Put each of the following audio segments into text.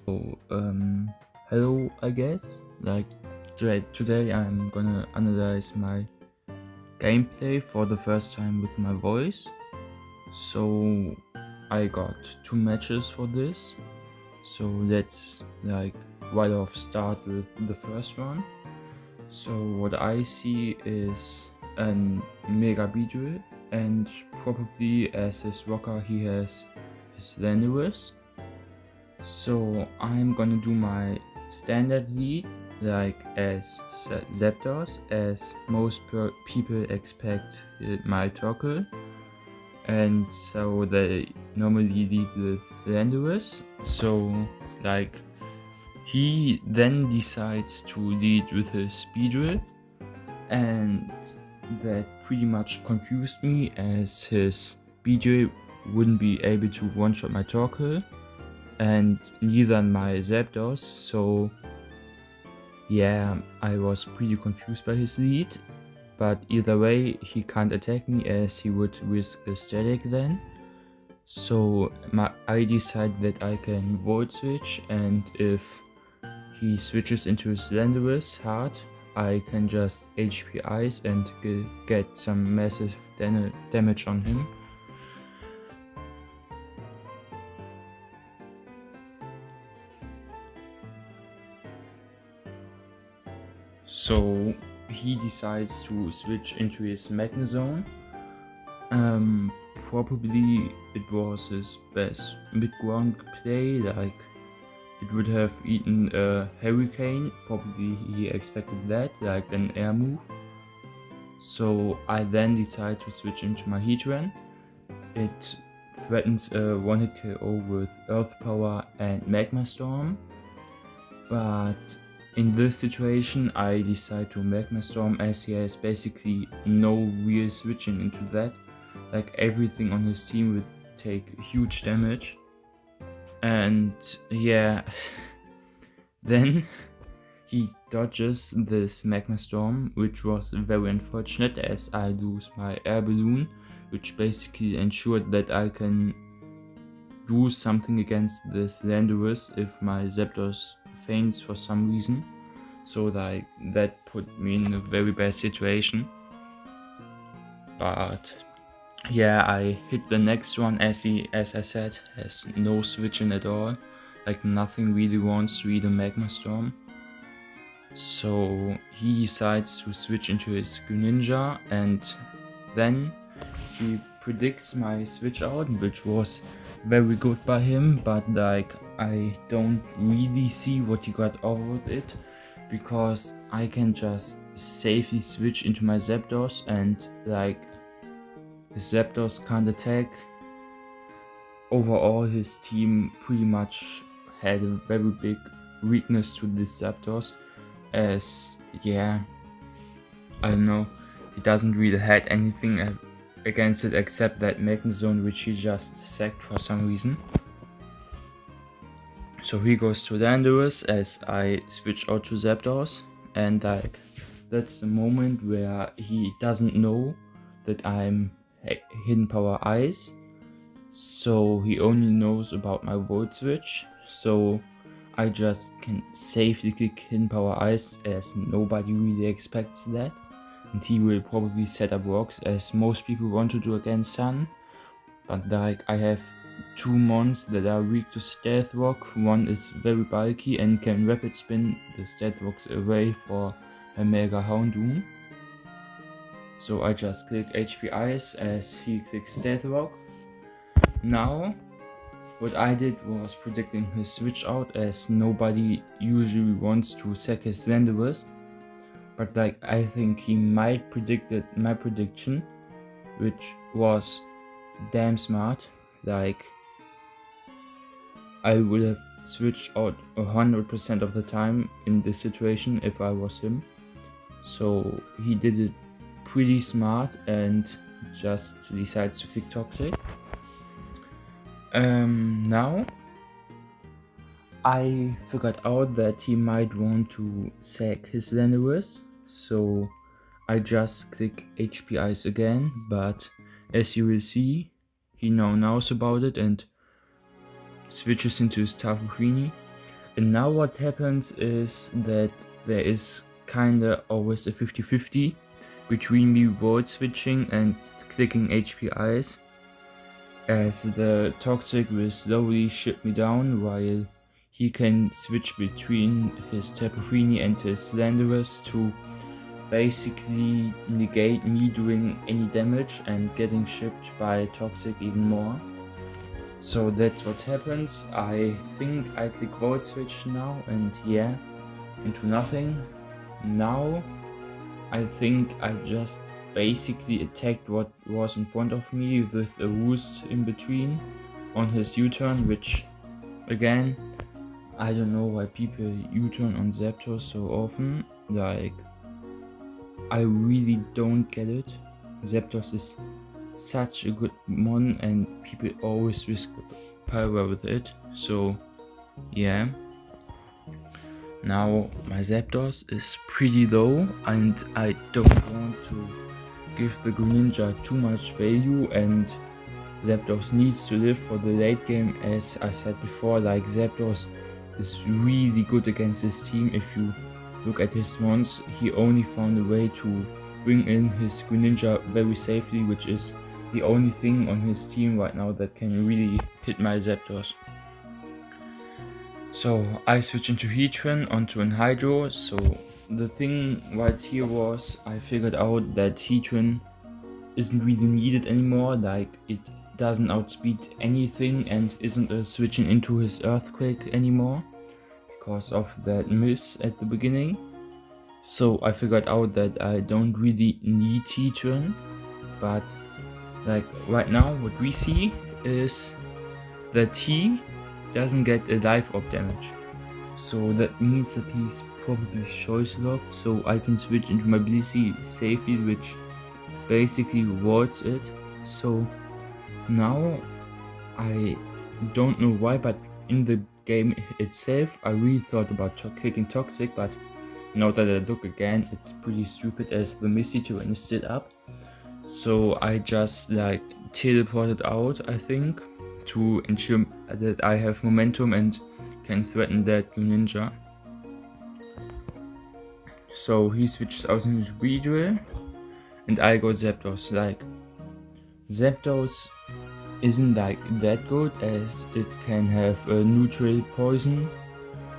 Hello, I guess. Today I'm gonna analyze my gameplay for the first time with my voice. So I got 2 matches for this. So let's right off start with the first one. So what I see is an mega Beedrill, and probably as his rocker he has his Landorus. So I'm gonna do my standard lead as Zapdos, as most people expect my Torkoal, and so they normally lead with Landorus. So he then decides to lead with his Beedrill, and that pretty much confused me, as his Beedrill wouldn't be able to one-shot my Torkoal and neither my Zapdos, so yeah, I was pretty confused by his lead, but either way he can't attack me as he would risk a static then. So I decide that I can Volt Switch, and if he switches into his Landorus hard, I can just HP Ice and get some massive damage on him. So he decides to switch into his Magnezone. Probably it was his best mid-ground play, it would have eaten a Hurricane, probably he expected that, like an air move. So I then decide to switch into my Heatran. It threatens a one-hit KO with Earth Power and Magma Storm, but in this situation I decide to Magma Storm, as he has basically no real switching into that. Everything on his team would take huge damage. And yeah, then he dodges this Magma Storm, which was very unfortunate, as I lose my Air Balloon, which basically ensured that I can do something against this Landorus if my Zapdos faints for some reason. So that put me in a very bad situation. But yeah, I hit the next one, as he, as I said, has no switching at all. Nothing really wants to eat a Magma Storm. So he decides to switch into his Greninja, and then he predicts my switch out, which was very good by him, but I don't really see what he got out of it, because I can just safely switch into my Zapdos, and his Zapdos can't attack. Overall, his team pretty much had a very big weakness to this Zapdos, as yeah, I don't know, he doesn't really had anything against it except that Magnezone, which he just sacked for some reason. So he goes to Landorus as I switch out to Zapdos, and that's the moment where he doesn't know that I'm Hidden Power Ice, so he only knows about my Volt Switch. So I just can safely click Hidden Power Ice, as nobody really expects that, and he will probably set up rocks, as most people want to do against Sun. But I have 2 mons that are weak to Stealth Rock. One is very bulky and can rapid spin the Stealth Rocks away for a Mega Houndoom. So I just click HP Ice as he clicks Stealth Rock. Now what I did was predicting his switch out, as nobody usually wants to sack his Landorus. But I think he might predicted my prediction, which was damn smart. I would have switched out 100% of the time in this situation if I was him. So he did it pretty smart and just decides to click Toxic. Now I figured out that he might want to sack his Landorus, so I just click HP Ice again, but as you will see, he now knows about it and switches into his Tafu Queenie. And now what happens is that there is kinda always a 50-50 between me world switching and clicking HPIs, as the Toxic will slowly shut me down while he can switch between his Tapu Fini and his Slanderous to basically negate me doing any damage and getting shipped by Toxic even more. So that's what happens. I think I click Void Switch now, and yeah, into nothing. Now I think I just basically attacked what was in front of me with a roost in between on his U-turn, which again, I don't know why people U-turn on Zapdos so often. Like, I really don't get it. Zapdos is such a good mon and people always risk power with it. So yeah. Now my Zapdos is pretty low and I don't want to give the Greninja too much value, and Zapdos needs to live for the late game. As I said before, like, Zapdos is really good against his team. If you look at his mons, he only found a way to bring in his Greninja very safely, which is the only thing on his team right now that can really hit my Zapdos. So I switch into Heatran onto an Hydro. So the thing right here was, I figured out that Heatran isn't really needed anymore. Like, it doesn't outspeed anything and isn't switching into his Earthquake anymore because of that miss at the beginning. So I figured out that I don't really need Heatran, but like right now what we see is that he doesn't get a life orb damage. So that means that he's probably choice locked, so I can switch into my Blissey safely, which basically wards it. So now I don't know why, but in the game itself I really thought about clicking Toxic, but now that I look again, it's pretty stupid as the Misty Terrain is still up. So I just like teleported out, I think, to ensure that I have momentum and can threaten that Greninja. So he switches out into Beedrill and I go Zapdos. Like, Zapdos isn't like that good, as it can have a neutral poison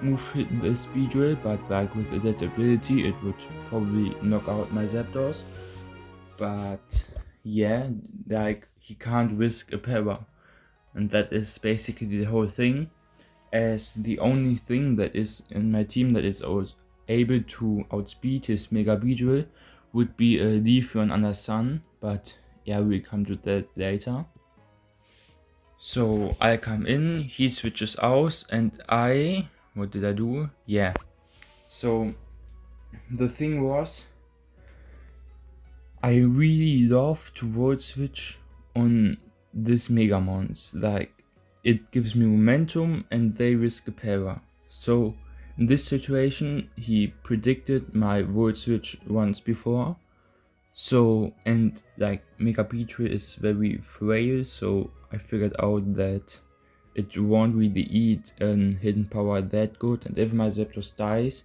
move hit the Beedrill, but like with that ability it would probably knock out my Zapdos. But yeah, like, he can't risk a para, and that is basically the whole thing, as the only thing that is in my team that is able to outspeed his Mega Beedrill would be a Leafeon under Sun, but yeah, we'll come to that later. So I come in, he switches out, and what did I do? Yeah, so the thing was, I really love to world switch on this Megamons. Like, it gives me momentum and they risk a para. So in this situation he predicted my world switch once before. So, and like, Mega Beedrill is very frail, so I figured out that it won't really eat a hidden power that good, and if my Zapdos dies,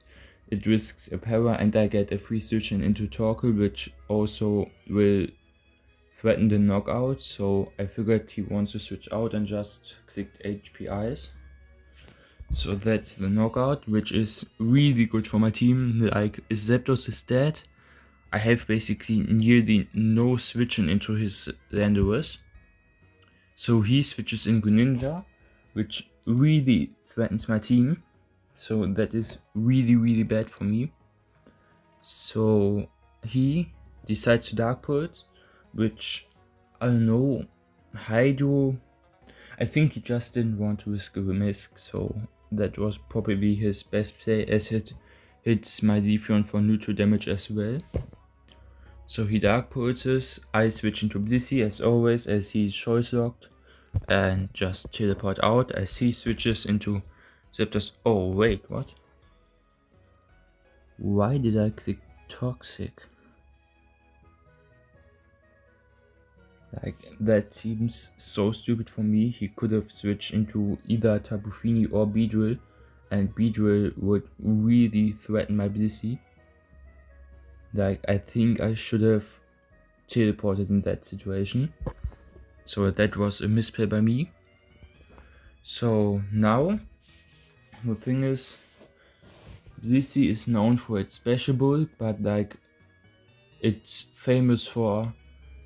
it risks a para and I get a free switch into Torkoal, which also will threaten the knockout. So I figured he wants to switch out and just clicked HPIs. So that's the knockout, which is really good for my team. Like, if Zapdos is dead, I have basically nearly no switching into his Landorus. So he switches in Greninja, which really threatens my team. So that is really bad for me. So he decides to Dark Pulse, which, I don't know, Hydro, I think he just didn't want to risk a Remisk, so that was probably his best play, as it hits my Leafeon for neutral damage as well. So he Dark Pulses, I switch into Blissey as always, as he's choice locked, and just teleport out as he switches into Zapdos. Oh wait, what? Why did I click Toxic? Like, that seems so stupid for me. He could have switched into either Tapu Fini or Beedrill and Beedrill would really threaten my Blissey. Like, I think I should have teleported in that situation. So that was a misplay by me. So now, the thing is, Blissey is known for its special bulk, but like, it's famous for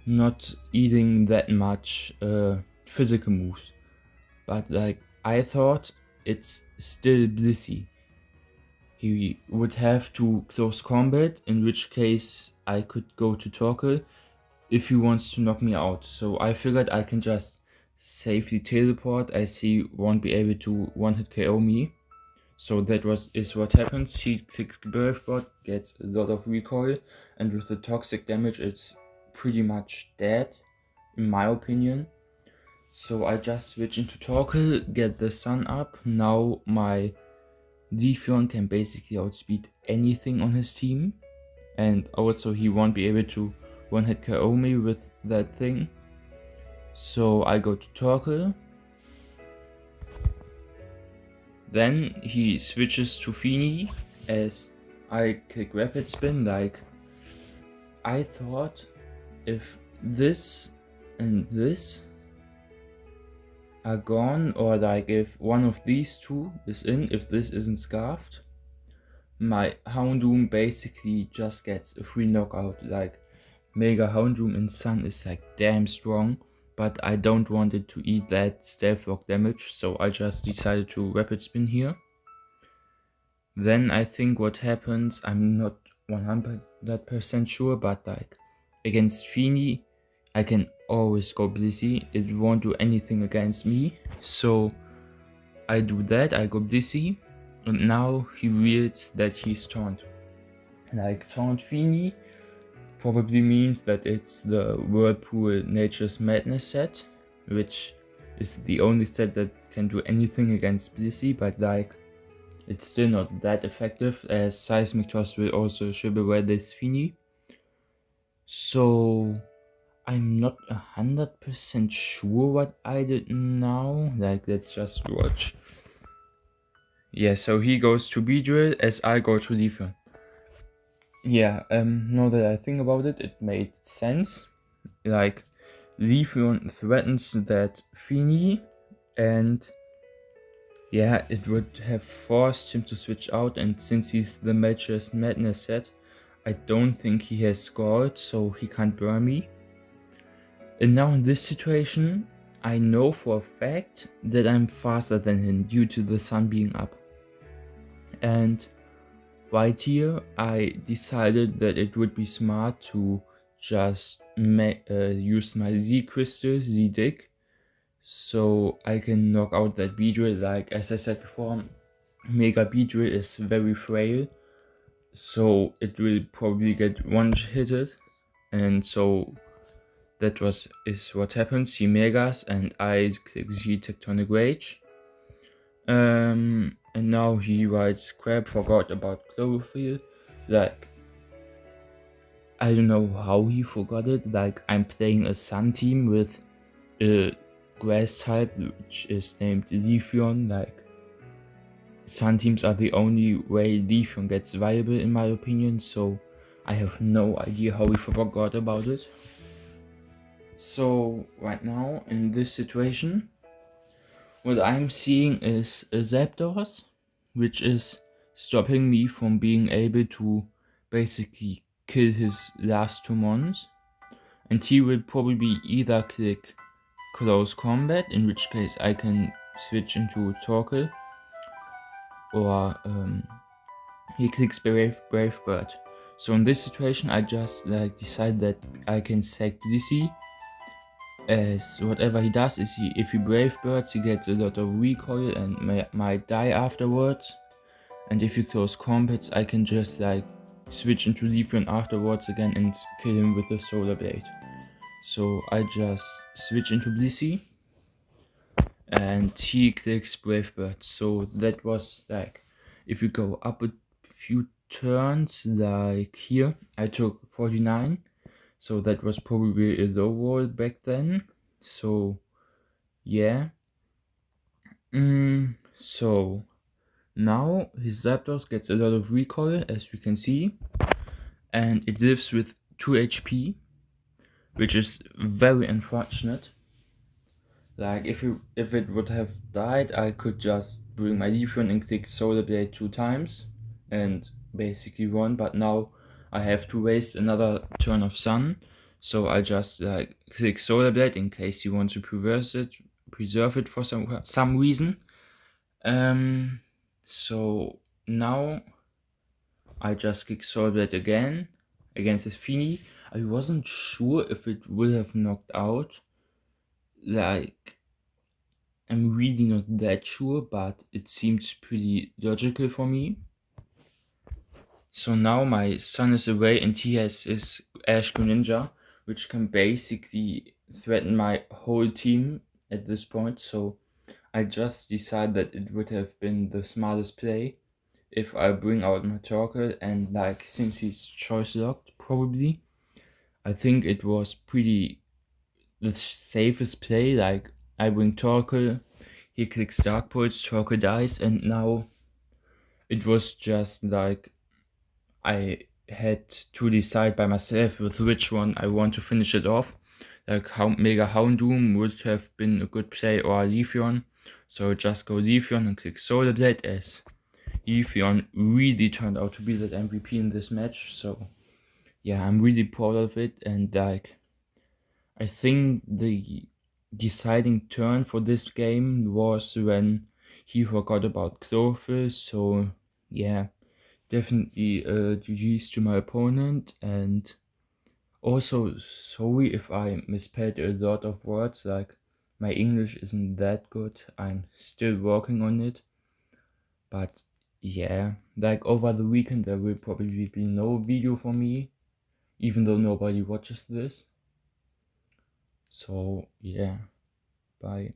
not eating that much physical moves. But like, I thought it's still Blissey. He would have to close combat, in which case I could go to Torkel if he wants to knock me out. So I figured I can just safely teleport as he won't be able to one-hit KO me. So that is what happens. He clicks Birth Bot, gets a lot of recoil, and with the toxic damage it's pretty much dead, in my opinion. So I just switch into Torkel, get the sun up. Now my Leafeon can basically outspeed anything on his team. And also he won't be able to one-hit KO me with that thing. So I go to Torkel. Then he switches to Feeny as I click Rapid Spin. Like, I thought if this and this are gone, or like if one of these two is in, if this isn't scarfed, my Houndoom basically just gets a free knockout. Like, Mega Houndoom in Sun is like damn strong, but I don't want it to eat that stealth rock damage, so I just decided to Rapid Spin here. Then I think what happens, I'm not 100% sure, but like against Feeny, I can always go Blissey. It won't do anything against me. So I do that, I go Blissey, and now he reveals that he's Taunt. Like, Taunt Feeny probably means that it's the Whirlpool Nature's Madness set, which is the only set that can do anything against Blissey, but like, it's still not that effective, as Seismic Toss will also ship away this Feeny. So I'm not 100% sure what I did now. Like, let's just watch. Yeah, so he goes to Beedrill as I go to Leafeon. Yeah, now that I think about it, it made sense. Like, Leafeon threatens that Feeny, and yeah, it would have forced him to switch out, and since he's the Nature's Madness set, I don't think he has scored, so he can't burn me. And now in this situation, I know for a fact that I'm faster than him due to the sun being up. And right here, I decided that it would be smart to just use my Z Crystal, Z Dig, so I can knock out that Beedrill. Like, as I said before, Mega Beedrill is very frail, so it will probably get one-hitted, and so that is what happens. He Megas and I click Z Tectonic Rage. And now he writes crap, forgot about Chlorophyll. Like, I don't know how he forgot it. Like, I'm playing a Sun team with a grass type which is named Leafeon. Like, Sun teams are the only way Leafeon gets viable in my opinion, so I have no idea how he forgot about it. So right now in this situation, what I'm seeing is a Zapdos, which is stopping me from being able to basically kill his last two mons, and he will probably either click Close Combat, in which case I can switch into Torkel, or he clicks Brave Bird. So in this situation I just like decide that I can sack Blissey, as whatever he does is if he Brave Birds, he gets a lot of recoil and might die afterwards. And if he close combats, I can just like switch into Leafeon afterwards again and kill him with a Solar Blade. So I just switch into Blissey and he clicks Brave Bird. So that was like, if you go up a few turns, like here, I took 49. So that was probably a low roll back then. So yeah. So Now his Zapdos gets a lot of recoil, as you can see, and it lives with 2 HP, which is very unfortunate. Like if it would have died, I could just bring my Leafeon and click Solar Blade 2 times and basically won, but now I have to waste another turn of Sun, so I just like click Solar Blade in case he wants to preserve it for some reason. So now I just click Solar Blade again against his Fini. I wasn't sure if it would have knocked out. Like, I'm really not that sure, but it seems pretty logical for me. So now my son is away and he has his Ash Greninja, which can basically threaten my whole team at this point. So I just decided that it would have been the smartest play if I bring out my Torkoal, and like since he's choice locked probably, I think it was pretty the safest play. Like I bring Torkoal, he clicks Dark Pulse, Torkoal dies, and now it was just like I had to decide by myself with which one I want to finish it off. Like Mega Houndoom would have been a good play, or Leafeon. So just go Leafeon and click Solar Blade, as Leafeon really turned out to be that MVP in this match. So yeah, I'm really proud of it, and like I think the deciding turn for this game was when he forgot about Clover. So yeah, definitely GG's to my opponent, and also sorry if I misspelled a lot of words. Like my English isn't that good, I'm still working on it. But yeah, like over the weekend there will probably be no video for me, even though nobody watches this. So yeah, bye.